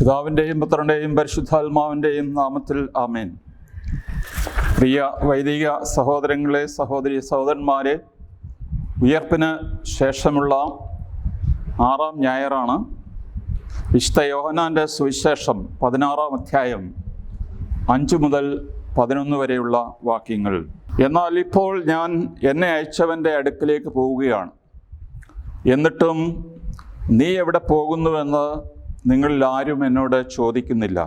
പിതാവിൻ്റെയും പുത്രൻ്റെയും പരിശുദ്ധാത്മാവിൻ്റെയും നാമത്തിൽ ആമേൻ. പ്രിയ വൈദിക സഹോദരങ്ങളെ, സഹോദരന്മാരെ, ഉയർപ്പിന് ശേഷമുള്ള 6-ാം ഞായറാണ്. വിശുദ്ധ യോഹന്നാൻ്റെ സുവിശേഷം 16-ാം അധ്യായം 5 മുതൽ 11 വരെയുള്ള വാക്യങ്ങൾ. എന്നാൽ ഇപ്പോൾ ഞാൻ എന്നെ അയച്ചവൻ്റെ അടുക്കിലേക്ക് പോവുകയാണ്, എന്നിട്ടും നീ എവിടെ പോകുന്നുവെന്ന് നിങ്ങളിൽ ആരും എന്നോട് ചോദിക്കുന്നില്ല.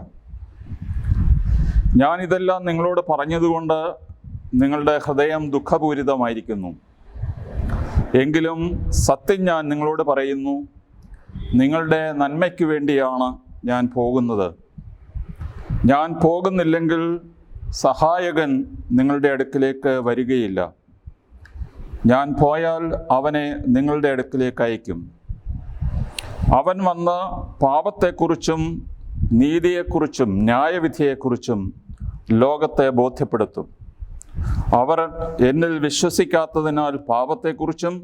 ഞാനിതെല്ലാം നിങ്ങളോട് പറഞ്ഞതുകൊണ്ട് നിങ്ങളുടെ ഹൃദയം ദുഃഖപൂരിതമായിരിക്കുന്നു. എങ്കിലും സത്യം ഞാൻ നിങ്ങളോട് പറയുന്നു, നിങ്ങളുടെ നന്മയ്ക്ക് വേണ്ടിയാണ് ഞാൻ പോകുന്നത്. ഞാൻ പോകുന്നില്ലെങ്കിൽ സഹായകൻ നിങ്ങളുടെ അടുക്കിലേക്ക് വരികയില്ല. ഞാൻ പോയാൽ അവനെ നിങ്ങളുടെ അടുക്കിലേക്ക് അയക്കും. അവൻ വന്ന് പാപത്തെക്കുറിച്ചും നീതിയെക്കുറിച്ചും ന്യായവിധിയെക്കുറിച്ചും ലോകത്തെ ബോധ്യപ്പെടുത്തും. അവർ എന്നിൽ വിശ്വസിക്കാത്തതിനാൽ പാപത്തെക്കുറിച്ചും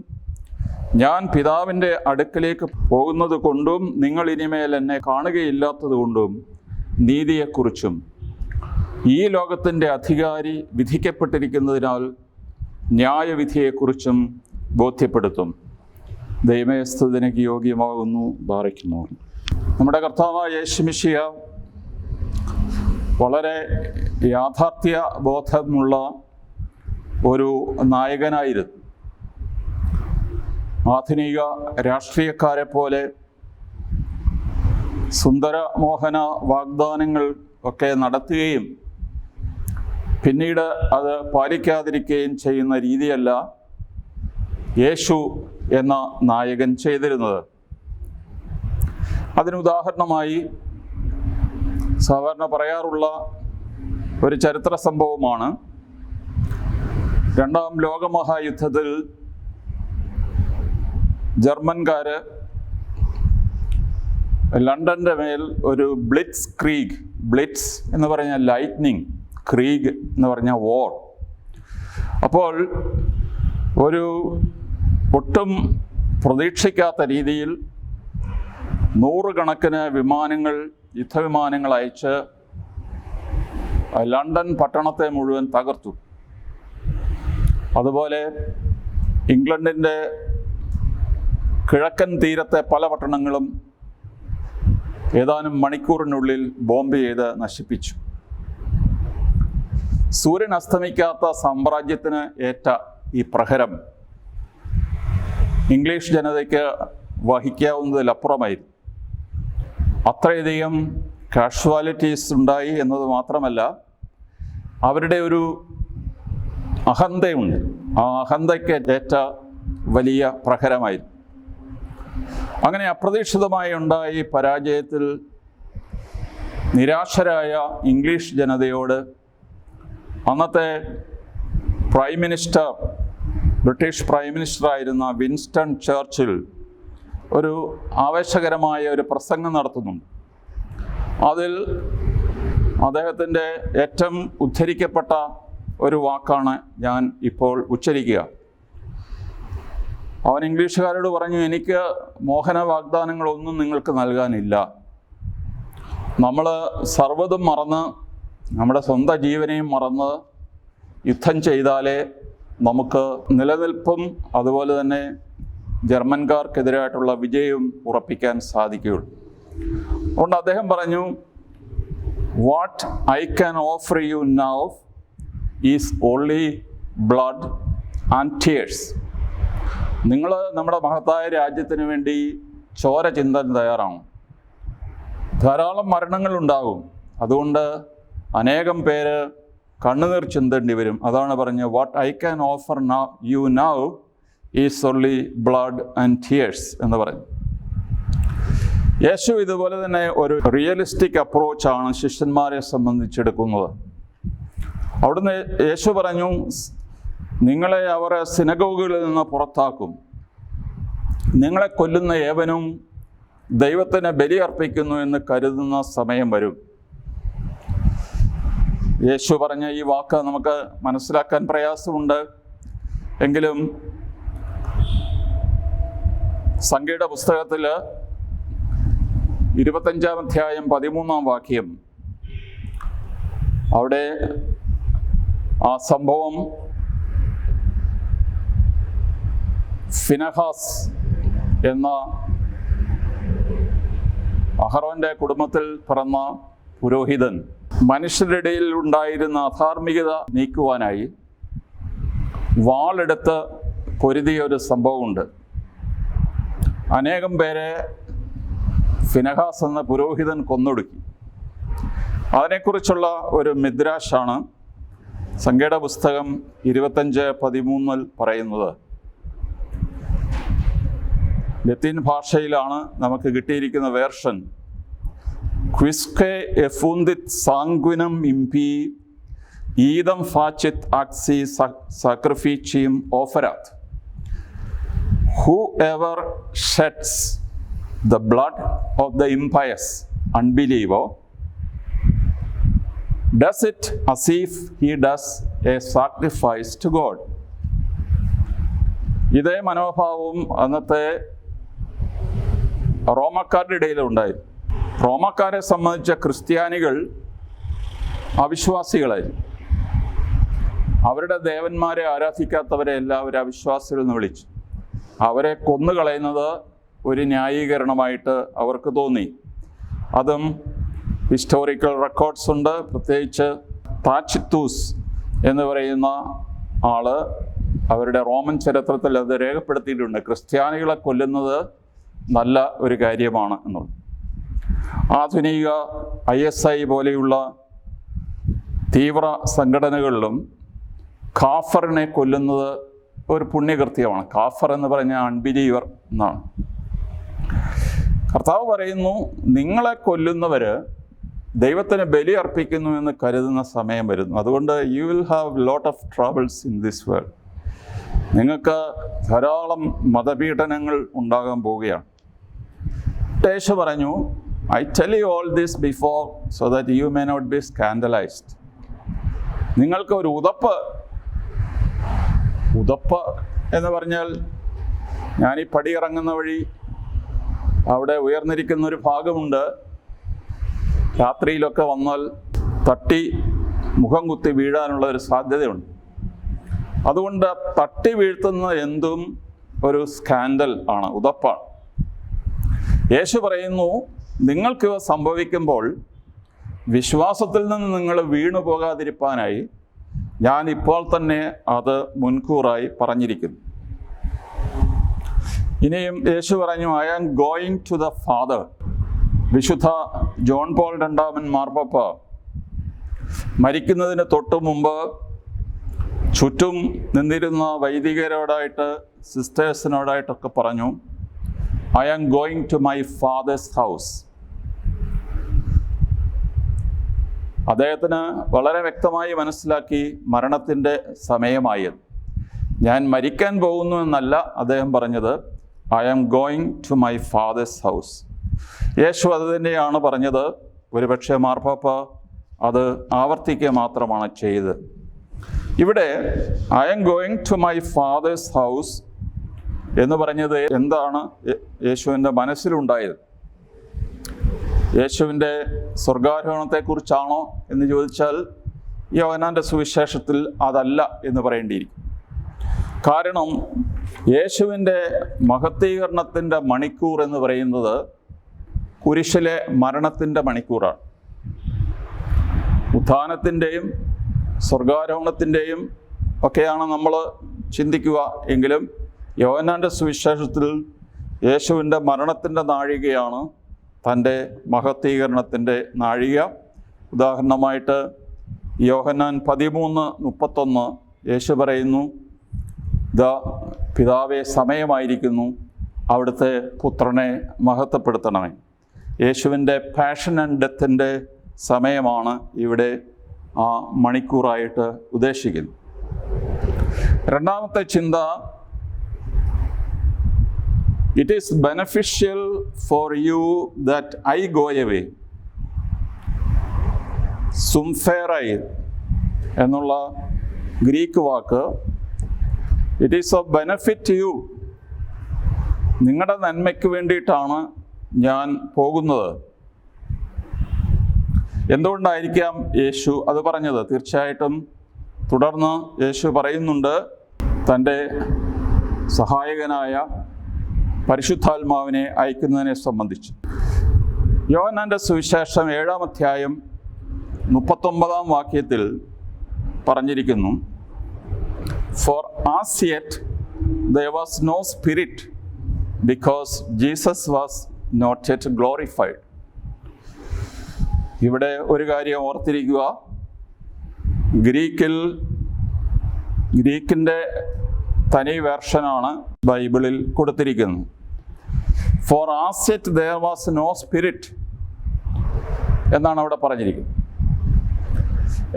ഞാൻ പിതാവിൻ്റെ അടുക്കലേക്ക് പോകുന്നത് കൊണ്ടും നിങ്ങൾ ഇനിമേൽ എന്നെ കാണുകയില്ലാത്തത് കൊണ്ടും നീതിയെക്കുറിച്ചും ഈ ലോകത്തിൻ്റെ അധികാരി വിധിക്കപ്പെട്ടിരിക്കുന്നതിനാൽ ന്യായവിധിയെക്കുറിച്ചും ബോധ്യപ്പെടുത്തും. ദൈവമേ, സ്തുതിക്ക് യോഗ്യമാകുന്നു. ബാറയ്ക്കുമോ. നമ്മുടെ കർത്താവായ യേശു മിശിഹ വളരെ യാഥാർത്ഥ്യ ബോധമുള്ള ഒരു നായകനായിരുന്നു. ആധുനിക രാഷ്ട്രീയക്കാരെ പോലെ സുന്ദരമോഹന വാഗ്ദാനങ്ങൾ ഒക്കെ നടത്തുകയും പിന്നീട് അത് പാലിക്കാതിരിക്കുകയും ചെയ്യുന്ന രീതിയല്ല യേശു എന്ന നായകൻ ചെയ്തിരുന്നത്. അതിനുദാഹരണമായി സാധാരണ പറയാറുള്ള ഒരു ചരിത്ര സംഭവമാണ്, 2-ാം ലോകമഹായുദ്ധത്തിൽ ജർമ്മൻകാര് ലണ്ടൻ്റെ മേൽ ഒരു ബ്ലിറ്റ്സ് എന്ന് പറഞ്ഞാൽ ലൈറ്റ്നിങ്, ക്രീഗ് എന്ന് പറഞ്ഞാൽ വോർ. അപ്പോൾ ഒരു ഒട്ടും പ്രതീക്ഷിക്കാത്ത രീതിയിൽ 100 കണക്കിന് യുദ്ധവിമാനങ്ങൾ അയച്ച് ലണ്ടൻ പട്ടണത്തെ മുഴുവൻ തകർത്തു. അതുപോലെ ഇംഗ്ലണ്ടിൻ്റെ കിഴക്കൻ തീരത്തെ പല പട്ടണങ്ങളും ഏതാനും മണിക്കൂറിനുള്ളിൽ ബോംബ് ചെയ്ത് നശിപ്പിച്ചു. സൂര്യൻ അസ്തമിക്കാത്ത സാമ്രാജ്യത്തിന് ഏറ്റ ഈ പ്രഹരം ഇംഗ്ലീഷ് ജനതയ്ക്ക് വഹിക്കാവുന്നതിലപ്പുറമായിരുന്നു. അത്രയധികം കാഷ്വാലിറ്റീസ് ഉണ്ടായി എന്നത് മാത്രമല്ല, അവരുടെ ഒരു അഹന്തയുണ്ട്. ആ അഹന്തയ്ക്ക് ഏറ്റ വലിയ പ്രഹരമായിരുന്നു. അങ്ങനെ അപ്രതീക്ഷിതമായി ഉണ്ടായ ഈ പരാജയത്തിൽ നിരാശരായ ഇംഗ്ലീഷ് ജനതയോട് അന്നത്തെ ബ്രിട്ടീഷ് പ്രൈം മിനിസ്റ്ററായിരുന്ന വിൻസ്റ്റൺ ചർച്ചിൽ ഒരു ആവേശകരമായ ഒരു പ്രസംഗം നടത്തുന്നുണ്ട്. അതിൽ അദ്ദേഹത്തിൻ്റെ ഏറ്റവും ഉദ്ധരിക്കപ്പെട്ട ഒരു വാക്കാണ് ഞാൻ ഇപ്പോൾ ഉച്ചരിക്കുക. അവൻ ഇംഗ്ലീഷുകാരോട് പറഞ്ഞു, എനിക്ക് മോഹന വാഗ്ദാനങ്ങളൊന്നും നിങ്ങൾക്ക് നൽകാനില്ല. നമ്മൾ സർവ്വതും മറന്ന്, നമ്മുടെ സ്വന്തം ജീവനെയും മറന്ന് യുദ്ധം ചെയ്താലേ നമുക്ക് നിലനിൽപ്പും അതുപോലെ തന്നെ ജർമ്മൻകാർക്കെതിരായിട്ടുള്ള വിജയവും ഉറപ്പിക്കാൻ സാധിക്കുകയുള്ളൂ. അതുകൊണ്ട് അദ്ദേഹം പറഞ്ഞു, what I can offer you now is only blood and tears. നിങ്ങൾ നമ്മുടെ മഹത്തായ രാജ്യത്തിന് വേണ്ടി ചോര ചിന്താൻ തയ്യാറാണ്. ധാരാളം മരണങ്ങളുണ്ടാകും, അതുകൊണ്ട് അനേകം പേര് കണ്ണുനീർ ചിന്തേണ്ടി വരും. അതാണ് പറഞ്ഞത്, what I can offer you now is only blood and tears എന്ന് പറഞ്ഞു. യേശു ഇതുപോലെ തന്നെ ഒരു റിയലിസ്റ്റിക് അപ്രോച്ചാണ് ശിഷ്യന്മാരെ സംബന്ധിച്ചെടുക്കുന്നത്. അവിടുന്ന് യേശു പറഞ്ഞു, നിങ്ങളെ അവർ സിനഗോഗുകളിൽ നിന്ന് പുറത്താക്കും. നിങ്ങളെ കൊല്ലുന്ന ഏവനും ദൈവത്തിന് ബലി അർപ്പിക്കുന്നു എന്ന് കരുതുന്ന സമയം വരും. യേശു പറഞ്ഞ ഈ വാക്ക് നമുക്ക് മനസ്സിലാക്കാൻ പ്രയാസമുണ്ട്. എങ്കിലും സംഖ്യയുടെ പുസ്തകത്തിൽ 25-ാം അധ്യായം 13-ാം വാക്യം. അവിടെ ആ സംഭവം ഫിനഹാസ് എന്ന അഹറോന്റെ കുടുംബത്തിൽ പിറന്ന പുരോഹിതൻ മനുഷ്യരുടെ ഇടയിൽ ഉണ്ടായിരുന്ന അധാർമികത നീക്കുവാനായി വാളെടുത്ത് പൊരുതിയ ഒരു സംഭവമുണ്ട്. അനേകം പേരെ ഫിനഹാസ് എന്ന പുരോഹിതൻ കൊന്നൊടുക്കി. അതിനെക്കുറിച്ചുള്ള ഒരു മിദ്രാഷാണ് സംഖ്യയുടെ പുസ്തകം 25:13 പറയുന്നത്. ലത്തീൻ ഭാഷയിലാണ് നമുക്ക് കിട്ടിയിരിക്കുന്ന version. ക്വിസ്കെ എഫുന്തിത് സാങ്ക്വിനം ഇംപി ഈദം ഫാച്ചിത് ആക്സി സാക്രിഫീച്ചിയം ഓഫരാത്. Whoever sheds the blood of the impious unbeliever does it as if he does a sacrifice to God. ഇതേ മനോഭാവവും അന്നത്തെ റോമക്കാരുടെ ഇടയിലുണ്ടായി. റോമക്കാരെ സംബന്ധിച്ച ക്രിസ്ത്യാനികൾ അവിശ്വാസികളായി. അവരുടെ ദേവന്മാരെ ആരാധിക്കാത്തവരെ എല്ലാവരും അവിശ്വാസികൾ എന്ന് വിളിച്ചു. അവരെ കൊന്നുകളയുന്നത് ഒരു ന്യായീകരണമായിട്ട് അവർക്ക് തോന്നി. അതും ഹിസ്റ്റോറിക്കൽ റെക്കോർഡ്സ് ഉണ്ട്. പ്രത്യേകിച്ച് താച്ചിത്തൂസ് എന്ന് പറയുന്ന ആള് അവരുടെ റോമൻ ചരിത്രത്തിൽ അത് രേഖപ്പെടുത്തിയിട്ടുണ്ട്. ക്രിസ്ത്യാനികളെ കൊല്ലുന്നത് നല്ല ഒരു കാര്യമാണ് എന്നുള്ളത്. ആധുനിക ISI പോലെയുള്ള തീവ്ര സംഘടനകളിലും കാഫറിനെ കൊല്ലുന്നത് ഒരു പുണ്യകൃത്യമാണ്. കാഫർ എന്ന് പറഞ്ഞ അൺബിലീവർ എന്നാണ്. കർത്താവ് പറയുന്നു, നിങ്ങളെ കൊല്ലുന്നവർ ദൈവത്തിന് ബലി അർപ്പിക്കുന്നു എന്ന് കരുതുന്ന സമയം വരുന്നു. അതുകൊണ്ട് you will have lot of troubles in this world. നിങ്ങൾക്ക് ധാരാളം മതപീഡനങ്ങൾ ഉണ്ടാകാൻ പോവുകയാണ്. യേശു പറഞ്ഞു, I tell you all this before so that you may not be scandalised. നിങ്ങൾക്ക് ഒരു ഉതപ്പ് എന്ന് പറഞ്ഞാൽ, ഞാൻ ഈ പടി ഇറങ്ങുന്ന വഴി അവിടെ ഉയർന്നിരിക്കുന്ന ഒരു ഭാഗമുണ്ട്. രാത്രിയിലൊക്കെ വന്നാൽ തട്ടി മുഖം കുത്തി വീഴാനുള്ള ഒരു സാധ്യതയുണ്ട്. അതുകൊണ്ട് തട്ടി വീഴ്ത്തുന്ന എന്തും ഒരു സ്കാൻഡൽ ആണ്, ഉതപ്പാണ്. യേശു പറയുന്നു, നിങ്ങൾക്കിവ സംഭവിക്കുമ്പോൾ വിശ്വാസത്തിൽ നിന്ന് നിങ്ങൾ വീണു പോകാതിരിക്കാനായി ഞാൻ ഇപ്പോൾ തന്നെ അത് മുൻകൂറായി പറഞ്ഞിരിക്കുന്നു. ഇനിയും യേശു പറഞ്ഞു, I am going to the father. വിശുദ്ധ ജോൺ പോൾ II മാർപ്പാപ്പ മരിക്കുന്നതിന് തൊട്ടു മുമ്പ് ചുറ്റും നിന്നിരുന്ന വൈദികരോടായിട്ട് സിസ്റ്റേഴ്സിനോടായിട്ടൊക്കെ പറഞ്ഞു, I am going to my father's house. അദ്ദേഹത്തിന് വളരെ വ്യക്തമായി മനസ്സിലാക്കി മരണത്തിൻ്റെ സമയമായി. ഞാൻ മരിക്കാൻ പോകുന്നു എന്നല്ല അദ്ദേഹം പറഞ്ഞത്, I am going to my father's house. Yeshu അത് തന്നെയാണ് പറഞ്ഞത്. ഒരുപക്ഷെ മാർപ്പാപ്പ അത് ആവർത്തിക്കുക മാത്രമാണ് ചെയ്തത്. ഇവിടെ I am going to my father's house എന്ന് പറഞ്ഞത് എന്താണ് യേശുവിൻ്റെ മനസ്സിലുണ്ടായത്? യേശുവിൻ്റെ സ്വർഗാരോഹണത്തെക്കുറിച്ചാണോ എന്ന് ചോദിച്ചാൽ യോഹന്നാൻ്റെ സുവിശേഷത്തിൽ അതല്ല എന്ന് പറയേണ്ടിയിരിക്കും. കാരണം യേശുവിൻ്റെ മഹത്വീകരണത്തിൻ്റെ മണിക്കൂർ എന്ന് പറയുന്നത് കുരിശിലെ മരണത്തിൻ്റെ മണിക്കൂറാണ്. ഉത്ഥാനത്തിൻ്റെയും സ്വർഗാരോഹണത്തിൻ്റെയും ഒക്കെയാണ് നമ്മൾ ചിന്തിക്കുക. എങ്കിലും യോഹന്നാൻ്റെ സുവിശേഷത്തിൽ യേശുവിൻ്റെ മരണത്തിൻ്റെ നാഴികയാണ് തൻ്റെ മഹത്വീകരണത്തിൻ്റെ നാഴിക. ഉദാഹരണമായിട്ട് യോഹന്നാൻ 13:31 യേശു പറയുന്നു, ദാ പിതാവേ, സമയമായിരിക്കുന്നു, അവിടുത്തെ പുത്രനെ മഹത്വപ്പെടുത്തണമേ. യേശുവിൻ്റെ പാഷൻ ആൻഡ് ഡെത്തിൻ്റെ സമയമാണ് ഇവിടെ ആ മണിക്കൂറായിട്ട് ഉദ്ദേശിക്കുന്നത്. രണ്ടാമത്തെ ചിന്ത, it is beneficial for you that I go away. സുംഫേറൈ എന്നുള്ള ഗ്രീക്ക് വാക്ക്, it is of benefit to you. നിങ്ങളുടെ നന്മയ്ക്ക് വേണ്ടിയിട്ടാണ് ഞാൻ പോകുന്നത്. എന്തുകൊണ്ടായിരിക്കാം യേശു അത് പറഞ്ഞത്? തീർച്ചയായിട്ടും തുടർന്ന് യേശു പറയുന്നുണ്ട് തൻ്റെ സഹായകനായ പരിശുദ്ധാത്മാവിനെ അയക്കുന്നതിനെ സംബന്ധിച്ച്. യോഹന്നാൻ്റെ സുവിശേഷം 7-ാം അധ്യായം 39-ാം വാക്യത്തിൽ പറഞ്ഞിരിക്കുന്നു, For as yet there was no spirit, because Jesus was not yet glorified. ഇവിടെ ഒരു കാര്യം ഓർത്തിരിക്കുക, ഗ്രീക്കിൻ്റെ തനി വേർഷനാണ് ബൈബിളിൽ കൊടുത്തിരിക്കുന്നത്. For as yet there was no spirit എന്നാണ് അവിടെ പറഞ്ഞിരിക്കുന്നത്.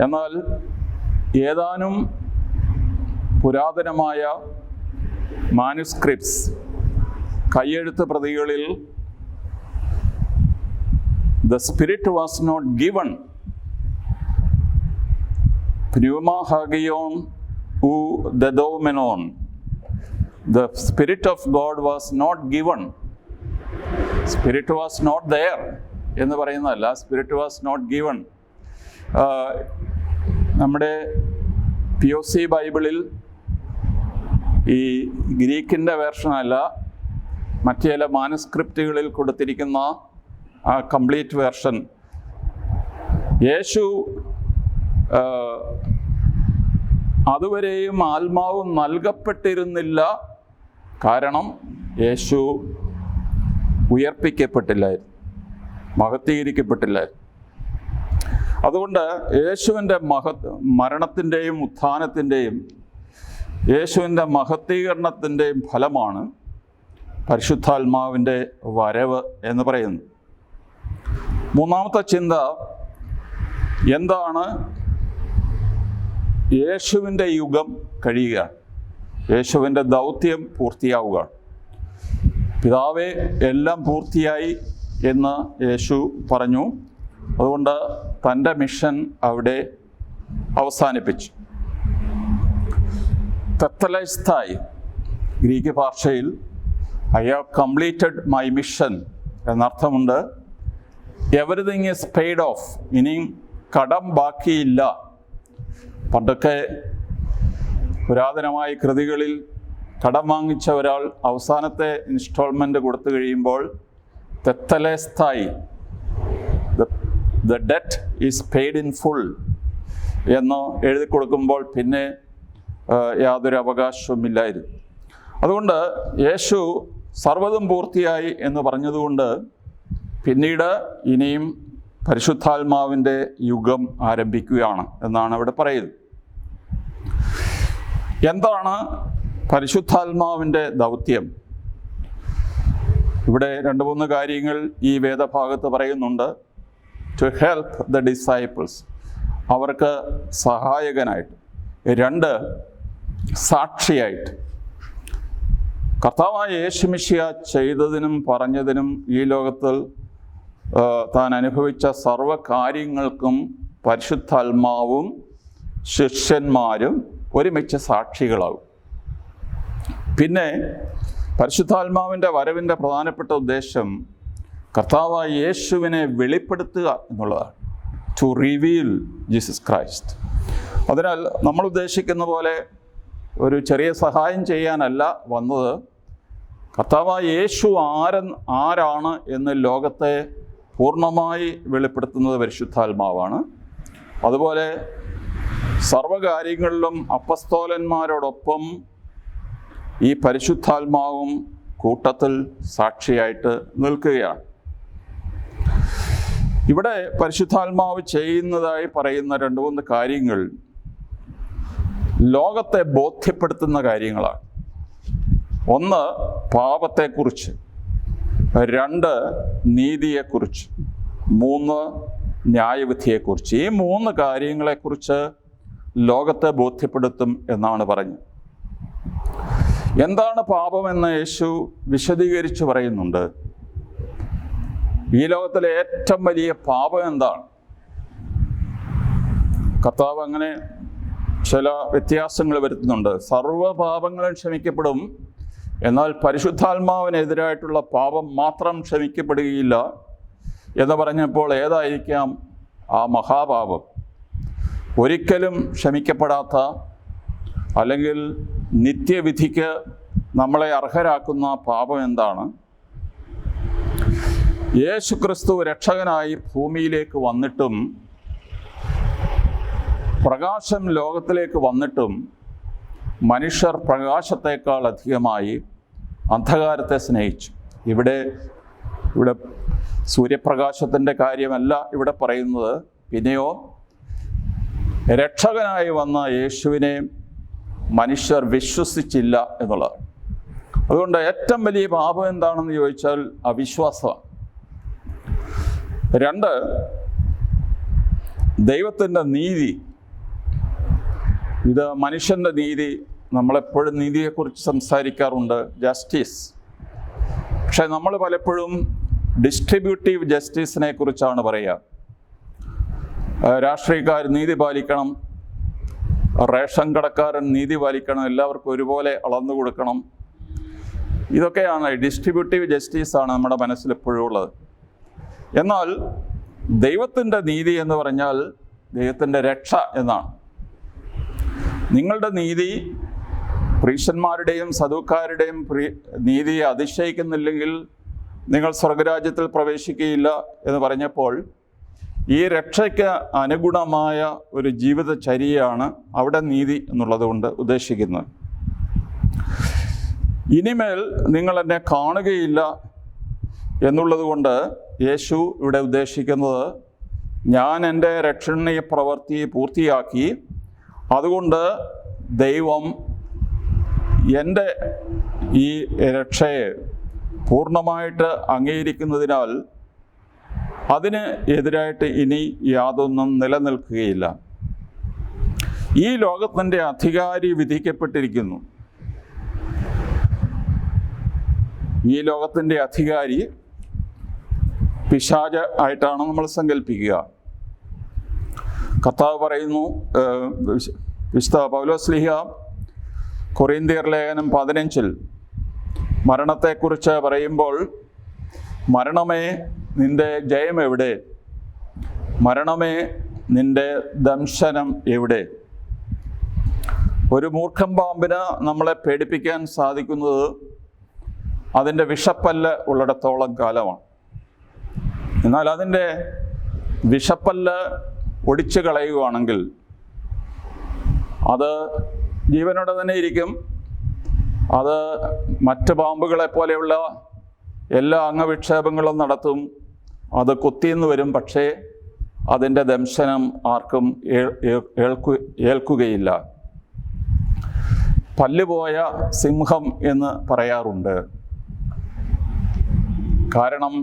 എന്നാൽ ഏതാനും പുരാതനമായ മാനുസ്ക്രിപ്റ്റ്സ്, കയ്യെഴുത്ത് പ്രതികളിൽ the spirit was not given, pneuma hagion ou dedomenon, the spirit of God was not given, spirit was not there എന്ന് പറയുന്നതല്ല, spirit was not given. നമ്മുടെ POC ബൈബിളിൽ ഈ ഗ്രീക്കിൻ്റെ വേർഷനല്ല, മറ്റു ചില മാനുസ്ക്രിപ്റ്റുകളിൽ കൊടുത്തിരിക്കുന്ന ആ കംപ്ലീറ്റ് വേർഷൻ, യേശു അതുവരെയും ആത്മാവ് നൽകപ്പെട്ടിരുന്നില്ല. കാരണം യേശു ഉയർപ്പിക്കപ്പെട്ടില്ലായിരുന്നു, മഹത്വീകരിക്കപ്പെട്ടില്ലായിരുന്നു. അതുകൊണ്ട് യേശുവിൻ്റെ മരണത്തിൻ്റെയും ഉത്ഥാനത്തിൻ്റെയും യേശുവിൻ്റെ മഹത്വീകരണത്തിൻ്റെയും ഫലമാണ് പരിശുദ്ധാത്മാവിൻ്റെ വരവ് എന്ന് പറയുന്നു. മൂന്നാമത്തെ ചിന്ത, എന്താണ് യേശുവിൻ്റെ യുഗം കഴിയുക, യേശുവിൻ്റെ ദൗത്യം പൂർത്തിയാവുക. പിതാവേ, എല്ലാം പൂർത്തിയായി എന്ന് യേശു പറഞ്ഞു. അതുകൊണ്ട് തൻ്റെ മിഷൻ അവിടെ അവസാനിപ്പിച്ചു. തെത്തലൈസ്തായി ഗ്രീക്ക് ഭാഷയിൽ I have completed my mission എന്നർത്ഥമുണ്ട്. എവറിതിങ് ഈസ് പെയ്ഡ് ഓഫ്, ഇനിയും കടം ബാക്കിയില്ല. പണ്ടൊക്കെ പുരാതനമായ കൃതികളിൽ കടം വാങ്ങിച്ച ഒരാൾ അവസാനത്തെ ഇൻസ്റ്റാൾമെൻറ്റ് കൊടുത്തു കഴിയുമ്പോൾ തെത്തലേസ്തായി, the debt is paid in full എന്ന് എഴുതി കൊടുക്കുമ്പോൾ പിന്നെ യാതൊരു അവകാശവുമില്ലായിരുന്നു. അതുകൊണ്ട് യേശു സർവ്വതും പൂർത്തിയായി എന്ന് പറഞ്ഞതുകൊണ്ട് പിന്നീട് ഇനിയും പരിശുദ്ധാത്മാവിൻ്റെ യുഗം ആരംഭിക്കുകയാണ് എന്നാണ് അവിടെ പറയുന്നത്. എന്താണ് പരിശുദ്ധാത്മാവിൻ്റെ ദൗത്യം? ഇവിടെ 2-3 കാര്യങ്ങൾ ഈ വേദഭാഗത്ത് പറയുന്നുണ്ട്. ടു ഹെൽപ്പ് ദ ഡിസൈപ്പിൾസ്, അവർക്ക് സഹായകനായിട്ട്. 2, സാക്ഷിയായിട്ട്. കർത്താവായ യേശു മിശിഹ ചെയ്തതിനും പറഞ്ഞതിനും ഈ ലോകത്തിൽ താൻ അനുഭവിച്ച സർവ്വ കാര്യങ്ങൾക്കും പരിശുദ്ധാത്മാവും ശിഷ്യന്മാരും ഒരുമിച്ച് സാക്ഷികളാകും. പിന്നെ പരിശുദ്ധാത്മാവിൻ്റെ വരവിൻ്റെ പ്രധാനപ്പെട്ട ഉദ്ദേശം കർത്താവായ യേശുവിനെ വെളിപ്പെടുത്തുക എന്നുള്ളതാണ്. To reveal Jesus Christ. അതിനാൽ നമ്മൾ ഉദ്ദേശിക്കുന്ന പോലെ ഒരു ചെറിയ സഹായം ചെയ്യാനല്ല വന്നത്. കർത്താവായ യേശു ആരാണ് എന്ന് ലോകത്തെ പൂർണ്ണമായി വെളിപ്പെടുത്തുന്നത് പരിശുദ്ധാത്മാവാണ്. അതുപോലെ സർവകാര്യങ്ങളിലും അപ്പസ്തോലന്മാരോടൊപ്പം ഈ പരിശുദ്ധാത്മാവും കൂട്ടത്തിൽ സാക്ഷിയായിട്ട് നിൽക്കുകയാണ്. ഇവിടെ പരിശുദ്ധാത്മാവ് ചെയ്യുന്നതായി പറയുന്ന 2-3 കാര്യങ്ങൾ ലോകത്തെ ബോധ്യപ്പെടുത്തുന്ന കാര്യങ്ങളാണ്. 1, പാപത്തെക്കുറിച്ച്. 2, നീതിയെക്കുറിച്ച്. 3, ന്യായവിധിയെക്കുറിച്ച്. ഈ 3 കാര്യങ്ങളെക്കുറിച്ച് ലോകത്തെ ബോധ്യപ്പെടുത്തും എന്നാണ് പറഞ്ഞത്. എന്താണ് പാപമെന്ന് യേശു വിശദീകരിച്ച് പറയുന്നുണ്ട്. ഈ ലോകത്തിലെ ഏറ്റവും വലിയ പാപം എന്താണ്? കർത്താവ് അങ്ങനെ ചില വ്യത്യാസങ്ങൾ വരുത്തുന്നുണ്ട്. സർവ്വ പാപങ്ങളും ക്ഷമിക്കപ്പെടും, എന്നാൽ പരിശുദ്ധാത്മാവിനെതിരായിട്ടുള്ള പാപം മാത്രം ക്ഷമിക്കപ്പെടുകയില്ല എന്ന് പറഞ്ഞപ്പോൾ ഏതായിരിക്കാം ആ മഹാപാപം? ഒരിക്കലും ക്ഷമിക്കപ്പെടാത്ത, അല്ലെങ്കിൽ നിത്യവിധിക്ക് നമ്മളെ അർഹരാക്കുന്ന പാപം എന്താണ്? യേശു ക്രിസ്തു രക്ഷകനായി ഭൂമിയിലേക്ക് വന്നിട്ടും, പ്രകാശം ലോകത്തിലേക്ക് വന്നിട്ടും, മനുഷ്യർ പ്രകാശത്തേക്കാൾ അധികമായി അന്ധകാരത്തെ സ്നേഹിച്ചു. ഇവിടെ സൂര്യപ്രകാശത്തിൻ്റെ കാര്യമല്ല ഇവിടെ പറയുന്നത്. പിന്നെയോ രക്ഷകനായി വന്ന യേശുവിനെ മനുഷ്യർ വിശ്വസിച്ചില്ല എന്നുള്ളത്. അതുകൊണ്ട് ഏറ്റവും വലിയ പാപം എന്താണെന്ന് ചോദിച്ചാൽ അവിശ്വാസമാണ്. 2, ദൈവത്തിൻ്റെ നീതി. ഇത് മനുഷ്യൻ്റെ നീതി. നമ്മളെപ്പോഴും നീതിയെക്കുറിച്ച് സംസാരിക്കാറുണ്ട്, ജസ്റ്റിസ്. പക്ഷെ നമ്മൾ പലപ്പോഴും ഡിസ്ട്രിബ്യൂട്ടീവ് ജസ്റ്റിസിനെ കുറിച്ചാണ് പറയുക. രാഷ്ട്രീയക്കാർ നീതി പാലിക്കണം, റേഷൻ കടക്കാരൻ നീതി പാലിക്കണം, എല്ലാവർക്കും ഒരുപോലെ അളന്നു കൊടുക്കണം. ഇതൊക്കെയാണ് ഡിസ്ട്രിബ്യൂട്ടീവ് ജസ്റ്റിസാണ് നമ്മുടെ മനസ്സിൽ എപ്പോഴും ഉള്ളത്. എന്നാൽ ദൈവത്തിൻ്റെ നീതി എന്ന് പറഞ്ഞാൽ ദൈവത്തിൻ്റെ രക്ഷ എന്നാണ്. നിങ്ങളുടെ നീതി പ്രീശന്മാരുടെയും സദൂക്കാരുടെയും നീതിയെ അതിശയിക്കുന്നില്ലെങ്കിൽ നിങ്ങൾ സ്വർഗരാജ്യത്തിൽ പ്രവേശിക്കുകയില്ല എന്ന് പറഞ്ഞപ്പോൾ ഈ രക്ഷയ്ക്ക് അനുഗുണമായ ഒരു ജീവിതചര്യയാണ് അവിടെ നീതി എന്നുള്ളത് കൊണ്ട് ഉദ്ദേശിക്കുന്നത്. ഇനിമേൽ നിങ്ങൾ എന്നെ കാണുകയില്ല എന്നുള്ളത് കൊണ്ട് യേശു ഇവിടെ ഉദ്ദേശിക്കുന്നത്, ഞാൻ എൻ്റെ രക്ഷണീയ പ്രവൃത്തി പൂർത്തിയാക്കി, അതുകൊണ്ട് ദൈവം എൻ്റെ ഈ രക്ഷയെ പൂർണ്ണമായിട്ട് അംഗീകരിക്കുന്നതിനാൽ അതിന് എതിരായിട്ട് ഇനി യാതൊന്നും നിലനിൽക്കുകയില്ല. ഈ ലോകത്തിൻ്റെ അധികാരി വിധിക്കപ്പെട്ടിരിക്കുന്നു. ഈ ലോകത്തിൻ്റെ അധികാരി പിശാച് ആയിട്ടാണ് നമ്മൾ സങ്കല്പിക്കുക. കർത്താവ് പറയുന്നു, വിശുദ്ധ പൗലോസ്ലീഹ കൊറിന്ത്യർ ലേഖനം 15 മരണത്തെക്കുറിച്ച് പറയുമ്പോൾ, മരണമേ നിന്റെ ജയം എവിടെ? മരണമേ നിന്റെ ദംശനം എവിടെ? ഒരു മൂർഖൻ പാമ്പിന് നമ്മളെ പേടിപ്പിക്കാൻ സാധിക്കുന്നത് അതിൻ്റെ വിഷപ്പല്ല് ഉള്ളിടത്തോളം കാലമാണ്. എന്നാൽ അതിൻ്റെ വിഷപ്പല്ല് ഒടിച്ചു കളയുകയാണെങ്കിൽ അത് ജീവനോടെ തന്നെ ഇരിക്കും. അത് മറ്റ് പാമ്പുകളെ പോലെയുള്ള എല്ലാ അംഗവിക്ഷേപങ്ങളും നടത്തും. അത് കൊത്തിയെന്ന് വരും, പക്ഷേ അതിൻ്റെ ദംശനം ആർക്കും ഏൽക്കുകയില്ല. പല്ലുപോയ സിംഹം എന്ന് പറയാറുണ്ട്. കാരണം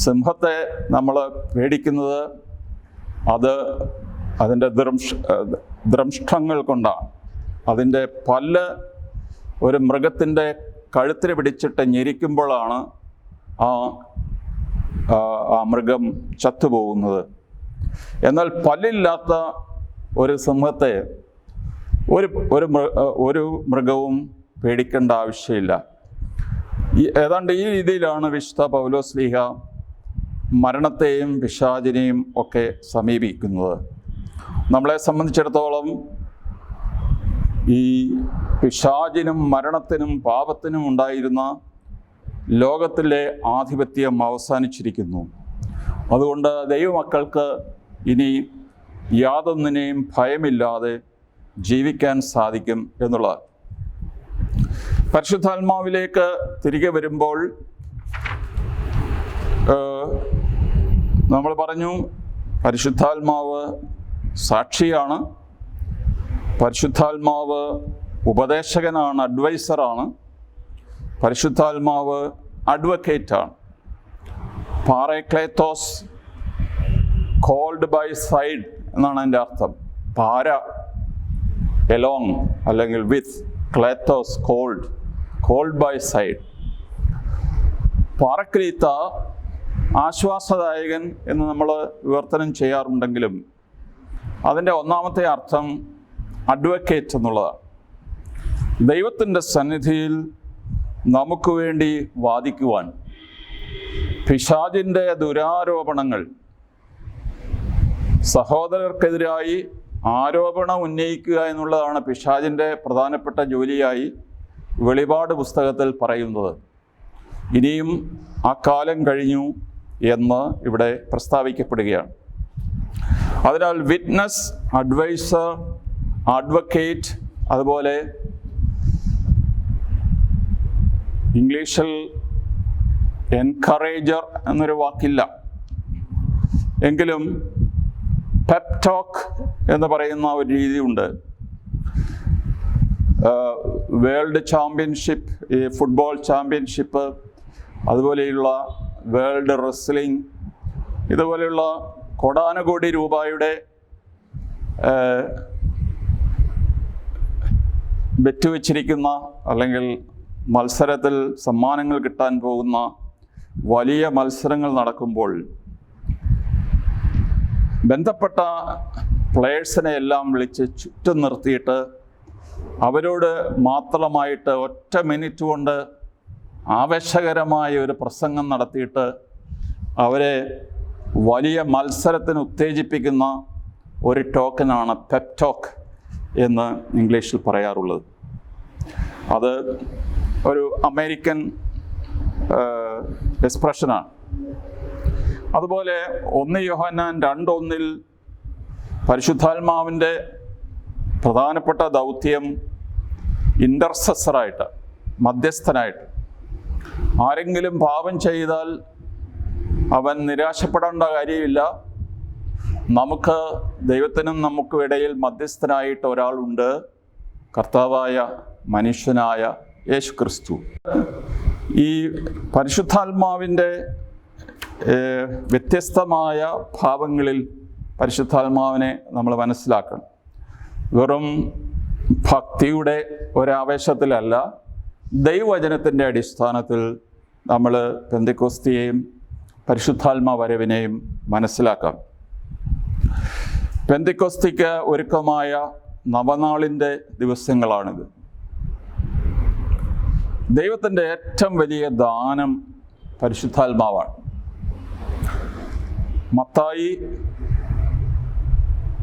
സിംഹത്തെ നമ്മൾ പേടിക്കുന്നത് അത് അതിൻ്റെ ദംഷ്ട്രങ്ങൾ കൊണ്ടാണ്. അതിൻ്റെ പല്ല് ഒരു മൃഗത്തിൻ്റെ കഴുത്തിന് പിടിച്ചിട്ട് ഞെരിക്കുമ്പോഴാണ് ആ മൃഗം ചത്തുപോകുന്നത്. എന്നാൽ പല്ലില്ലാത്ത ഒരു സിംഹത്തെ ഒരു മൃഗവും പേടിക്കേണ്ട ആവശ്യമില്ല. ഏതാണ്ട് ഈ രീതിയിലാണ് വിശുദ്ധ പൗലോസ്ലീഹ മരണത്തെയും പിശാചിനെയും ഒക്കെ സമീപിക്കുന്നത്. നമ്മളെ സംബന്ധിച്ചിടത്തോളം ഈ പിശാചിനും മരണത്തിനും പാപത്തിനും ഉണ്ടായിരുന്ന ലോകത്തിലെ ആധിപത്യം അവസാനിച്ചിരിക്കുന്നു. അതുകൊണ്ട് ദൈവമക്കൾക്ക് ഇനി യാതൊന്നിനെയും ഭയമില്ലാതെ ജീവിക്കാൻ സാധിക്കും എന്നുള്ളതാണ്. പരിശുദ്ധാത്മാവിലേക്ക് തിരികെ വരുമ്പോൾ നമ്മൾ പറഞ്ഞു, പരിശുദ്ധാത്മാവ് സാക്ഷിയാണ്, പരിശുദ്ധാത്മാവ് ഉപദേശകനാണ്, അഡ്വൈസറാണ്, പരിശുദ്ധാത്മാവ് അഡ്വക്കേറ്റാണ്. പാരക്ലേത്തോസ്, കോൾഡ് ബൈ സൈഡ് എന്നാണ് അതിൻ്റെ അർത്ഥം. പാര എലോങ് അല്ലെങ്കിൽ വിത്ത്, ക്ലേത്തോസ് കോൾഡ് ബൈ സൈഡ്. പാരക്ലീത്ത ആശ്വാസദായകൻ എന്ന് നമ്മൾ വിവർത്തനം ചെയ്യാറുണ്ടെങ്കിലും അതിൻ്റെ ഒന്നാമത്തെ അർത്ഥം അഡ്വക്കേറ്റ് എന്നുള്ളതാണ്. ദൈവത്തിൻ്റെ സന്നിധിയിൽ നമുക്ക് വേണ്ടി വാദിക്കുവാൻ പിശാചിൻ്റെ ദുരാരോപണങ്ങൾ, സഹോദരർക്കെതിരായി ആരോപണം ഉന്നയിക്കുക എന്നുള്ളതാണ് പിശാചിൻ്റെ പ്രധാനപ്പെട്ട ജോലിയായി വെളിപാട് പുസ്തകത്തിൽ പറയുന്നത്. ഇനിയും ആ കാലം കഴിഞ്ഞു എന്ന് ഇവിടെ പ്രസ്താവിക്കപ്പെടുകയാണ്. അതിനാൽ വിറ്റ്നസ്, അഡ്വൈസർ, അഡ്വക്കേറ്റ്, അതുപോലെ ഇംഗ്ലീഷിൽ എൻകറേജർ എന്നൊരു വാക്കില്ല, എങ്കിലും പെപ് ടോക്ക് എന്ന് പറയുന്ന ഒരു രീതിയുണ്ട്. വേൾഡ് ചാമ്പ്യൻഷിപ്പ്, ഈ ഫുട്ബോൾ ചാമ്പ്യൻഷിപ്പ്, അതുപോലെയുള്ള വേൾഡ് റെസ്ലിംഗ്, ഇതുപോലെയുള്ള കോടാനുകോടി രൂപയുടെ ബെറ്റ് വെച്ചിരിക്കുന്ന അല്ലെങ്കിൽ മത്സരത്തിൽ സമ്മാനങ്ങൾ കിട്ടാൻ പോകുന്ന വലിയ മത്സരങ്ങൾ നടക്കുമ്പോൾ ബന്ധപ്പെട്ട പ്ലേയേഴ്സിനെ എല്ലാം വിളിച്ച് ചുറ്റും നിർത്തിയിട്ട് അവരോട് മാത്രമായിട്ട് ഒറ്റ മിനിറ്റ് കൊണ്ട് ആവേശകരമായ ഒരു പ്രസംഗം നടത്തിയിട്ട് അവരെ വലിയ മത്സരത്തിന് ഉത്തേജിപ്പിക്കുന്ന ഒരു ടോക്കനാണ് പെപ് ടോക്ക് എന്ന് ഇംഗ്ലീഷിൽ പറയാറുള്ളത്. അത് ഒരു അമേരിക്കൻ എക്സ്പ്രഷനാണ്. അതുപോലെ 1 യോഹന്നാൻ 2:1 പരിശുദ്ധാത്മാവിൻ്റെ പ്രധാനപ്പെട്ട ദൗത്യം ഇൻ്റർസെസറായിട്ട്, മധ്യസ്ഥനായിട്ട്. ആരെങ്കിലും പാപം ചെയ്താൽ അവൻ നിരാശപ്പെടേണ്ട കാര്യമില്ല. നമുക്ക് ദൈവത്തിനും നമുക്കും ഇടയിൽ മധ്യസ്ഥനായിട്ട് ഒരാളുണ്ട്, കർത്താവായ മനുഷ്യനായ യേശു ക്രിസ്തു. ഈ പരിശുദ്ധാത്മാവിൻ്റെ വ്യത്യസ്തമായ ഭാവങ്ങളിൽ പരിശുദ്ധാത്മാവിനെ നമ്മൾ മനസ്സിലാക്കണം. വെറും ഭക്തിയുടെ ഒരാവേശത്തിലല്ല, ദൈവവചനത്തിൻ്റെ അടിസ്ഥാനത്തിൽ നമ്മൾ പെന്തക്കോസ്തിയെയും പരിശുദ്ധാത്മാ വരവിനെയും മനസ്സിലാക്കാം. പെന്തക്കോസ്തിക്ക് ഒരുക്കമായ നവനാളിൻ്റെ ദിവസങ്ങളാണിത്. ദൈവത്തിൻ്റെ ഏറ്റവും വലിയ ദാനം പരിശുദ്ധാത്മാവാണ്. മത്തായി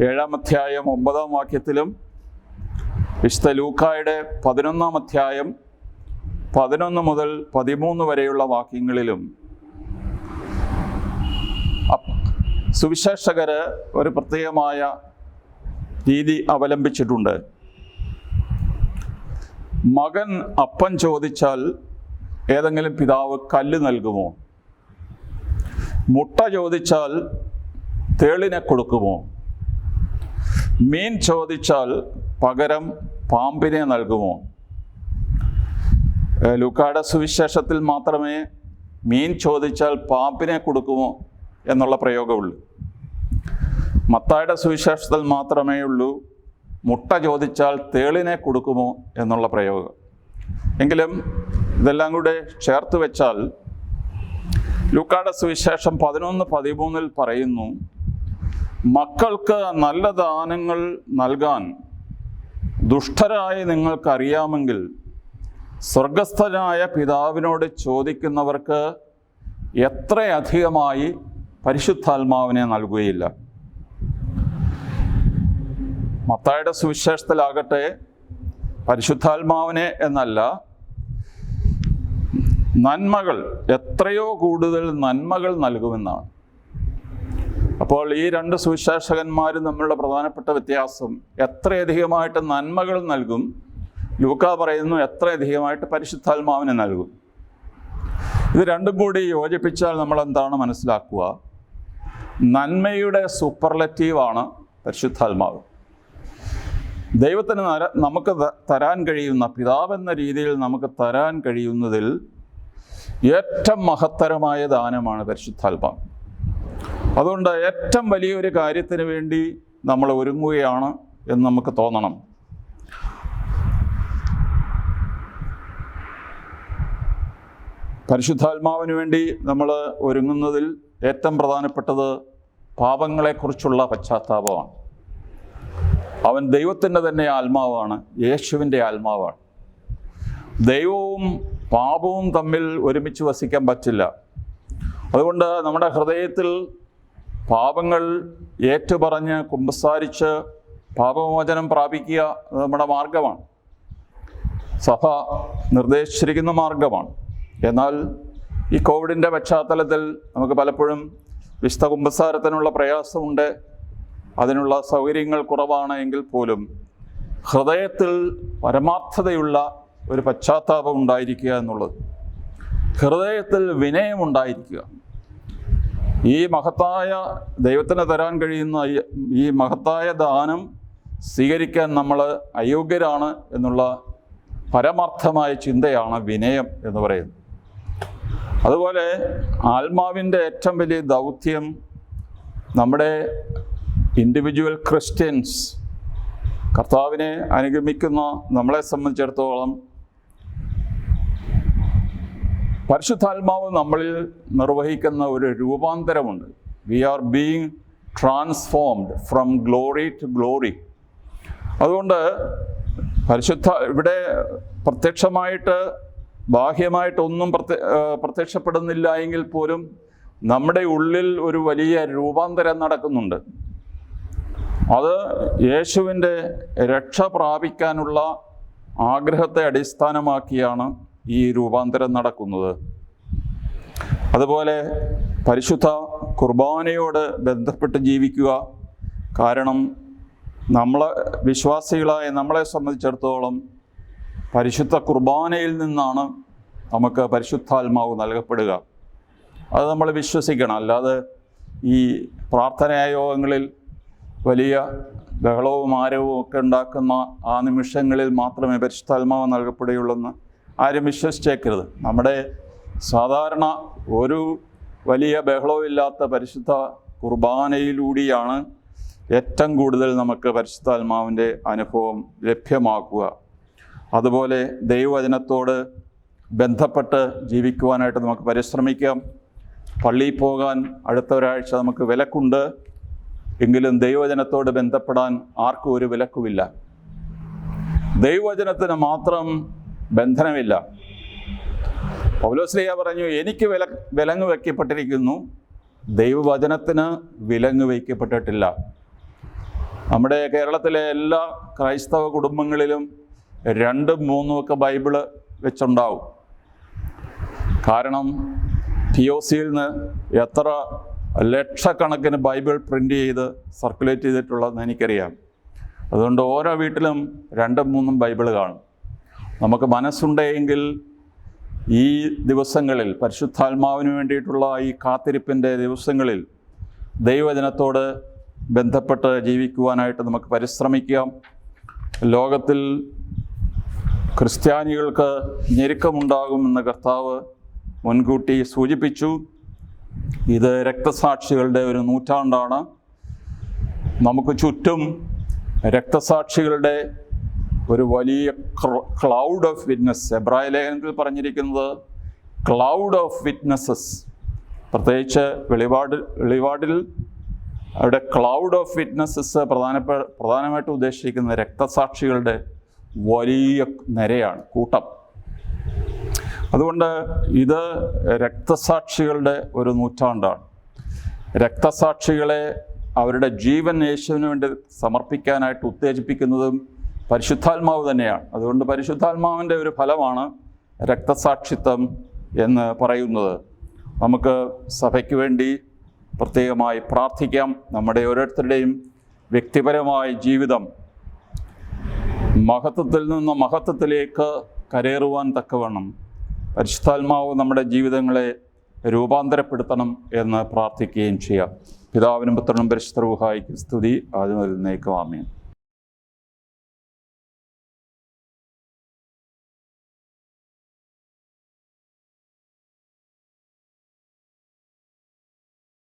7-ാം അധ്യായം 9-ാം വാക്യത്തിലും വിശുദ്ധ ലൂക്കായുടെ 11-ാം അധ്യായം 11 മുതൽ 13 വരെയുള്ള വാക്യങ്ങളിലും സുവിശേഷകർ ഒരു പ്രത്യേകമായ രീതി അവലംബിച്ചിട്ടുണ്ട്. മകൻ അപ്പം ചോദിച്ചാൽ ഏതെങ്കിലും പിതാവ് കല്ല് നൽകുമോ? മുട്ട ചോദിച്ചാൽ തേളിനെ കൊടുക്കുമോ? മീൻ ചോദിച്ചാൽ പകരം പാമ്പിനെ നൽകുമോ? ലൂക്കായുടെ സുവിശേഷത്തിൽ മാത്രമേ മീൻ ചോദിച്ചാൽ പാമ്പിനെ കൊടുക്കുമോ എന്നുള്ള പ്രയോഗമുള്ളൂ. മത്തായിയുടെ സുവിശേഷത്തിൽ മാത്രമേ ഉള്ളൂ മുട്ട ചോദിച്ചാൽ തേളിനെ കൊടുക്കുമോ എന്നുള്ള പ്രയോഗം. എങ്കിലും ഇതെല്ലാം കൂടെ ചേർത്ത് വെച്ചാൽ ലൂക്കായുടെ സുവിശേഷം 11:13 പറയുന്നു, മക്കൾക്ക് നല്ല ദാനങ്ങൾ നൽകാൻ ദുഷ്ടരായ നിങ്ങൾക്കറിയാമെങ്കിൽ സ്വർഗസ്ഥനായ പിതാവിനോട് ചോദിക്കുന്നവർക്ക് എത്രയധികമായി പരിശുദ്ധാത്മാവിനെ നൽകുകയില്ല. മത്തായിയുടെ സുവിശേഷത്തിലാകട്ടെ പരിശുദ്ധാത്മാവിനെ എന്നല്ല, നന്മകൾ, എത്രയോ കൂടുതൽ നന്മകൾ നൽകുമെന്നാണ്. അപ്പോൾ ഈ 2 സുവിശേഷകന്മാരും തമ്മിലുള്ള പ്രധാനപ്പെട്ട വ്യത്യാസം, എത്രയധികമായിട്ട് നന്മകൾ നൽകും. ലൂക്കാ പറയുന്നു എത്രയധികമായിട്ട് പരിശുദ്ധാത്മാവിനെ നൽകും. ഇത് രണ്ടും കൂടി യോജിപ്പിച്ചാൽ നമ്മൾ എന്താണ് മനസ്സിലാക്കുക? നന്മയുടെ സൂപ്പർലറ്റീവാണ് പരിശുദ്ധാത്മാവ്. ദൈവത്തിന് നമുക്ക് തരാൻ കഴിയുന്ന, പിതാവെന്ന രീതിയിൽ നമുക്ക് തരാൻ കഴിയുന്നതിൽ ഏറ്റവും മഹത്തരമായ ദാനമാണ് പരിശുദ്ധാത്മാവ്. അതുകൊണ്ട് ഏറ്റവും വലിയൊരു കാര്യത്തിന് വേണ്ടി നമ്മൾ ഒരുങ്ങുകയാണ് എന്ന് നമുക്ക് തോന്നണം. പരിശുദ്ധാത്മാവിന് വേണ്ടി നമ്മൾ ഒരുങ്ങുന്നതിൽ ഏറ്റവും പ്രധാനപ്പെട്ടത് പാപങ്ങളെക്കുറിച്ചുള്ള പശ്ചാത്താപമാണ്. അവൻ ദൈവത്തിൻ്റെ തന്നെ ആത്മാവാണ്, യേശുവിൻ്റെ ആത്മാവാണ്. ദൈവവും പാപവും തമ്മിൽ ഒരുമിച്ച് വസിക്കാൻ പറ്റില്ല. അതുകൊണ്ട് നമ്മുടെ ഹൃദയത്തിൽ പാപങ്ങൾ ഏറ്റുപറഞ്ഞ് കുമ്പസാരിച്ച് പാപമോചനം പ്രാപിക്കുക നമ്മുടെ മാർഗമാണ്, സഭ നിർദ്ദേശിച്ചിരിക്കുന്ന മാർഗമാണ്. എന്നാൽ ഈ കോവിഡിൻ്റെ പശ്ചാത്തലത്തിൽ നമുക്ക് പലപ്പോഴും വിശുദ്ധ കുമ്പസാരത്തിനുള്ള പ്രയാസമുണ്ട്, അതിനുള്ള സൗകര്യങ്ങൾ കുറവാണ്. എങ്കിൽ പോലും ഹൃദയത്തിൽ പരമാർത്ഥതയുള്ള ഒരു പശ്ചാത്താപം ഉണ്ടായിരിക്കുക എന്നുള്ളത്, ഹൃദയത്തിൽ വിനയമുണ്ടായിരിക്കുക, ഈ മഹത്തായ ദൈവത്തിന് തരാൻ കഴിയുന്ന ഈ മഹത്തായ ദാനം സ്വീകരിക്കാൻ നമ്മൾ അയോഗ്യരാണ് എന്നുള്ള പരമാർത്ഥമായ ചിന്തയാണ് വിനയം എന്ന് പറയുന്നത്. അതുപോലെ ആത്മാവിൻ്റെ ഏറ്റവും വലിയ ദൗത്യം നമ്മുടെ ഇൻഡിവിജ്വൽ ക്രിസ്ത്യൻസ്, കർത്താവിനെ അനുഗമിക്കുന്ന നമ്മളെ സംബന്ധിച്ചിടത്തോളം പരിശുദ്ധാത്മാവ് നമ്മളിൽ നിർവഹിക്കുന്ന ഒരു രൂപാന്തരമുണ്ട്. We are being transformed from glory to glory. അതുകൊണ്ട് ഇവിടെ പ്രത്യക്ഷമായിട്ട് ബാഹ്യമായിട്ടൊന്നും പ്രത്യക്ഷപ്പെടുന്നില്ല എങ്കിൽ പോലും നമ്മുടെ ഉള്ളിൽ ഒരു വലിയ രൂപാന്തരം നടക്കുന്നുണ്ട്. അത് യേശുവിൻ്റെ രക്ഷ പ്രാപിക്കാനുള്ള ആഗ്രഹത്തെ അടിസ്ഥാനമാക്കിയാണ് ഈ രൂപാന്തരം നടക്കുന്നത്. അതുപോലെ പരിശുദ്ധ കുർബാനയോട് ബന്ധപ്പെട്ട് ജീവിക്കുക. കാരണം വിശ്വാസികളായ നമ്മളെ സംബന്ധിച്ചിടത്തോളം പരിശുദ്ധ കുർബാനയിൽ നിന്നാണ് നമുക്ക് പരിശുദ്ധാത്മാവ് നൽകപ്പെടുക. അത് നമ്മൾ വിശ്വസിക്കണം. അല്ലാതെ ഈ പ്രാർത്ഥനായോഗങ്ങളിൽ വലിയ ബഹളവും ആരവവും ഒക്കെ ഉണ്ടാക്കുന്ന ആ നിമിഷങ്ങളിൽ മാത്രമേ പരിശുദ്ധാത്മാവ് നൽകപ്പെടുകയുള്ളൂ ആരും വിശ്വസിച്ചേക്കരുത്. നമ്മുടെ സാധാരണ ഒരു വലിയ ബഹളവും ഇല്ലാത്ത പരിശുദ്ധ കുർബാനയിലൂടെയാണ് ഏറ്റവും കൂടുതൽ നമുക്ക് പരിശുദ്ധാത്മാവിൻ്റെ അനുഭവം ലഭ്യമാക്കുക. അതുപോലെ ദൈവവചനത്തോട് ബന്ധപ്പെട്ട് ജീവിക്കുവാനായിട്ട് നമുക്ക് പരിശ്രമിക്കാം. പള്ളിയിൽ പോകാൻ അടുത്ത ഒരാഴ്ച നമുക്ക് വിലക്കുണ്ട്, എങ്കിലും ദൈവവചനത്തോട് ബന്ധപ്പെടാൻ ആർക്കും ഒരു വിലക്കുമില്ല. ദൈവവചനത്തിന് മാത്രം ബന്ധനമില്ല. പൗലോസ്ലീഹ പറഞ്ഞു, എനിക്ക് വിലങ്ങ് വയ്ക്കപ്പെട്ടിരിക്കുന്നു, ദൈവവചനത്തിന് വിലങ്ങ് വയ്ക്കപ്പെട്ടിട്ടില്ല. നമ്മുടെ കേരളത്തിലെ എല്ലാ ക്രൈസ്തവ കുടുംബങ്ങളിലും 2ഉം 3ഉം ഒക്കെ ബൈബിള് വെച്ചുണ്ടാവും. കാരണം TOCയിൽ നിന്ന് എത്ര ലക്ഷക്കണക്കിന് ബൈബിൾ പ്രിൻ്റ് ചെയ്ത് സർക്കുലേറ്റ് ചെയ്തിട്ടുള്ളതെന്ന് എനിക്കറിയാം. അതുകൊണ്ട് ഓരോ വീട്ടിലും 2ഉം 3ഉം ബൈബിൾ കാണും. നമുക്ക് മനസ്സുണ്ടെങ്കിൽ ഈ ദിവസങ്ങളിൽ, പരിശുദ്ധാത്മാവിന് വേണ്ടിയിട്ടുള്ള ഈ കാത്തിരിപ്പിൻ്റെ ദിവസങ്ങളിൽ ദൈവവചനത്തോട് ബന്ധപ്പെട്ട് ജീവിക്കുവാനായിട്ട് നമുക്ക് പരിശ്രമിക്കാം. ലോകത്തിൽ ക്രിസ്ത്യാനികൾക്ക് ഞെരുക്കമുണ്ടാകുമെന്ന് കർത്താവ് മുൻകൂട്ടി സൂചിപ്പിച്ചു. ഇത് രക്തസാക്ഷികളുടെ ഒരു നൂറ്റാണ്ടാണ്. നമുക്ക് ചുറ്റും രക്തസാക്ഷികളുടെ ഒരു വലിയ ക്ലൗഡ് ഓഫ് വിറ്റ്നസ്, എബ്രായ ലേഖനത്തിൽ പറഞ്ഞിരിക്കുന്നത് ക്ലൗഡ് ഓഫ് വിറ്റ്നസ്സസ്. പ്രത്യേകിച്ച് വെളിപാടിൽ അവിടെ ക്ലൗഡ് ഓഫ് വിറ്റ്നസ്സസ് പ്രധാനമായിട്ട് ഉദ്ദേശിക്കുന്ന രക്തസാക്ഷികളുടെ വലിയ നിരയാണ്, കൂട്ടം. അതുകൊണ്ട് ഇത് രക്തസാക്ഷികളുടെ ഒരു നൂറ്റാണ്ടാണ്. രക്തസാക്ഷികളെ അവരുടെ ജീവൻ യേശുവിന് വേണ്ടി സമർപ്പിക്കാനായിട്ട് ഉത്തേജിപ്പിക്കുന്നതും പരിശുദ്ധാത്മാവ് തന്നെയാണ്. അതുകൊണ്ട് പരിശുദ്ധാത്മാവിൻ്റെ ഒരു ഫലമാണ് രക്തസാക്ഷിത്വം എന്ന് പറയുന്നത്. നമുക്ക് സഭയ്ക്ക് വേണ്ടി പ്രത്യേകമായി പ്രാർത്ഥിക്കാം. നമ്മുടെ ഓരോരുത്തരുടെയും വ്യക്തിപരമായ ജീവിതം മഹത്വത്തിൽ നിന്ന് മഹത്വത്തിലേക്ക് കരേറുവാൻ തക്കവണ്ണം പരിശുദ്ധാത്മാവ് നമ്മുടെ ജീവിതങ്ങളെ രൂപാന്തരപ്പെടുത്തണം എന്ന് പ്രാർത്ഥിക്കുകയും ചെയ്യാം. പിതാവിനും പുത്രനും പരിശുദ്ധ റൂഹായിക്ക് സ്തുതി ആദ്യം മുതൽ എന്നേക്കും. ആമേൻ.